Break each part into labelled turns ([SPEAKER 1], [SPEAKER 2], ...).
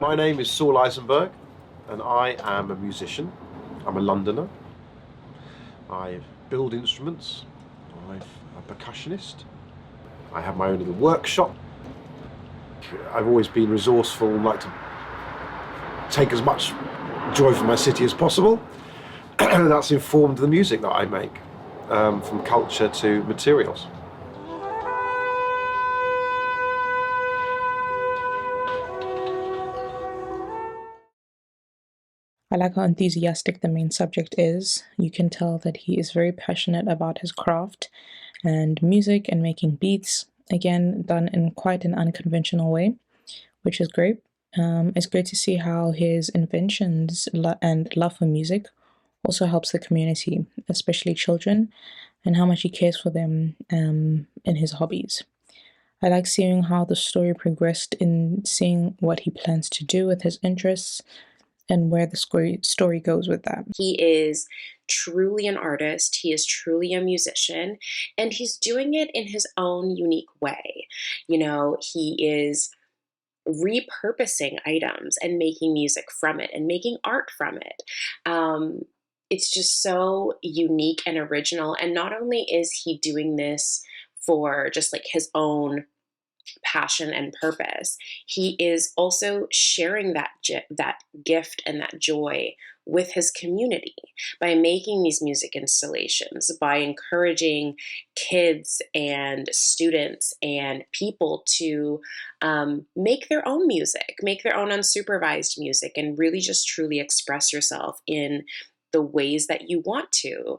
[SPEAKER 1] My name is Saul Eisenberg, and I am a musician. I'm a Londoner. I build instruments. I'm a percussionist. I have my own little workshop. I've always been resourceful and like to take as much joy from my city as possible. And that's informed the music that I make, from culture to materials.
[SPEAKER 2] I like how enthusiastic the main subject is. You can tell that he is very passionate about his craft and music and making beats, again, done in quite an unconventional way, which is great. It's great to see how his inventions and love for music also helps the community, especially children, and how much he cares for them in his hobbies. I like seeing how the story progressed in seeing what he plans to do with his interests and where the story goes with that.
[SPEAKER 3] He is truly an artist, he is truly a musician, and he's doing it in his own unique way. He is repurposing items and making music from it and making art from it. It's just so unique and original. And not only is he doing this for just like his own passion and purpose, he is also sharing that gift and that joy with his community by making these music installations, by encouraging kids and students and people to make their own music, make their own unsupervised music, and really just truly express yourself in the ways that you want to,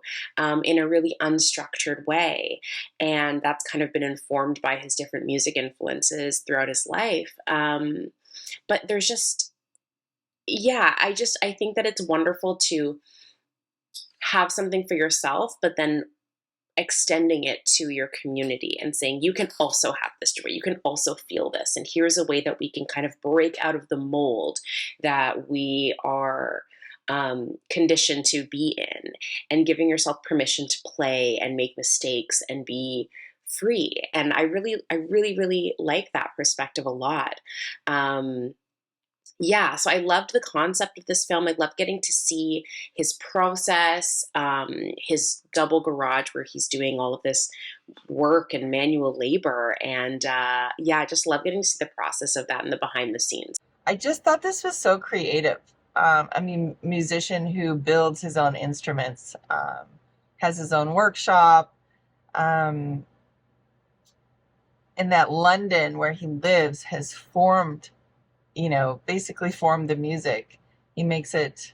[SPEAKER 3] in a really unstructured way. And that's kind of been informed by his different music influences throughout his life. But there's just, yeah, I think that it's wonderful to have something for yourself, but then extending it to your community and saying, you can also have this joy, you can also feel this. And here's a way that we can kind of break out of the mold that we are conditioned to be in, and giving yourself permission to play and make mistakes and be free. And I really like that perspective a lot. Yeah, so I loved the concept of this film. I loved getting to see his process, his double garage where he's doing all of this work and manual labor. And yeah, I just love getting to see the process of that and the behind the scenes.
[SPEAKER 4] I just thought this was so creative. Musician who builds his own instruments, has his own workshop, um, and that London where he lives has formed, basically formed the music. He makes it,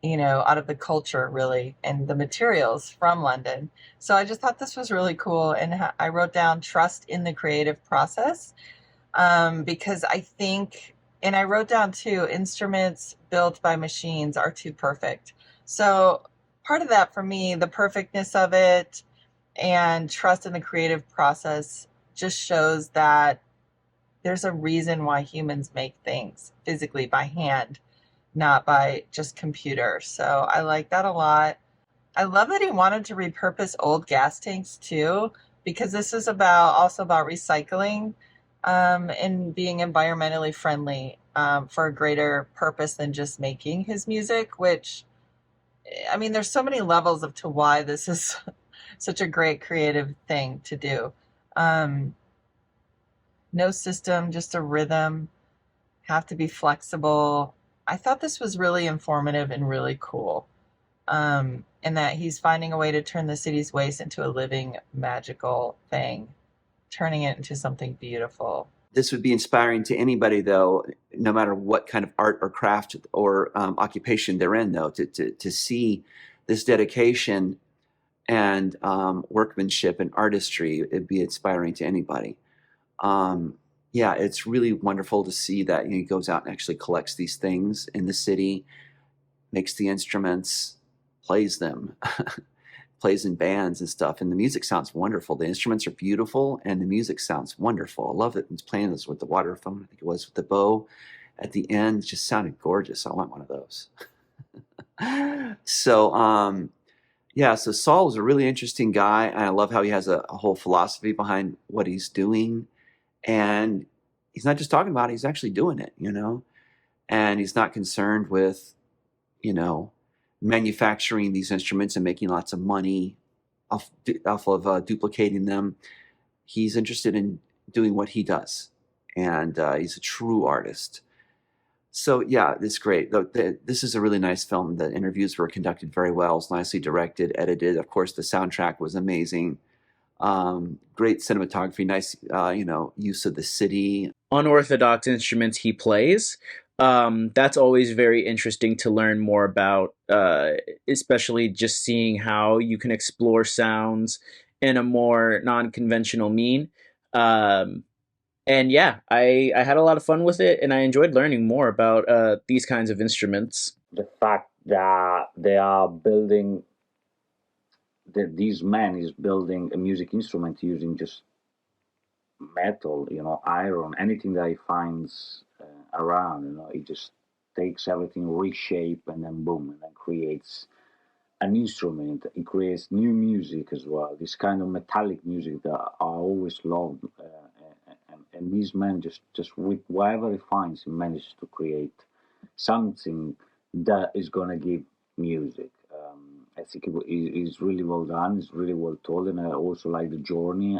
[SPEAKER 4] out of the culture really and the materials from London. So I just thought this was really cool. And I wrote down trust in the creative process, because I think, and I wrote down too, instruments built by machines are too perfect. So part of that for me, the perfectness of it and trust in the creative process just shows that there's a reason why humans make things physically by hand, not by just computer. So I like that a lot. I love that he wanted to repurpose old gas tanks too, because this is also about recycling, and being environmentally friendly, for a greater purpose than just making his music, which, I mean, there's so many levels to why this is such a great creative thing to do. Um, no system, just a rhythm, have to be flexible. I thought this was really informative and really cool. And that he's finding a way to turn the city's waste into a living, magical thing, turning it into something beautiful.
[SPEAKER 5] This would be inspiring to anybody, though, no matter what kind of art or craft or occupation they're in, though, to see this dedication and workmanship and artistry. It'd be inspiring to anybody. Yeah, it's really wonderful to see that he goes out and actually collects these things in the city, makes the instruments, plays them, plays in bands and stuff, and the music sounds wonderful. The instruments are beautiful, and the music sounds wonderful. I love it. He's playing this with the waterphone, I think it was, with the bow at the end. It just sounded gorgeous. I want one of those. So, yeah, so Saul is a really interesting guy, and I love how he has a whole philosophy behind what he's doing. And he's not just talking about it, he's actually doing it, and he's not concerned with, manufacturing these instruments and making lots of money off of duplicating them. He's interested in doing what he does, and he's a true artist. So yeah, it's great. This is a really nice film. The interviews were conducted very well. It's nicely directed, edited. Of course, the soundtrack was amazing. Great cinematography, nice, use of the city.
[SPEAKER 6] Unorthodox instruments he plays. That's always very interesting to learn more about, especially just seeing how you can explore sounds in a more non-conventional mean. And yeah, I had a lot of fun with it, and I enjoyed learning more about these kinds of instruments.
[SPEAKER 7] The fact that they are building, that this man is building a music instrument using just metal, iron, anything that he finds around, he just takes everything, reshape, and then boom, and then creates an instrument. It creates new music as well. This kind of metallic music that I always loved, and this man just with whatever he finds, he manages to create something that is gonna give music. I think it is really well done. It's really well told, and I also like the journey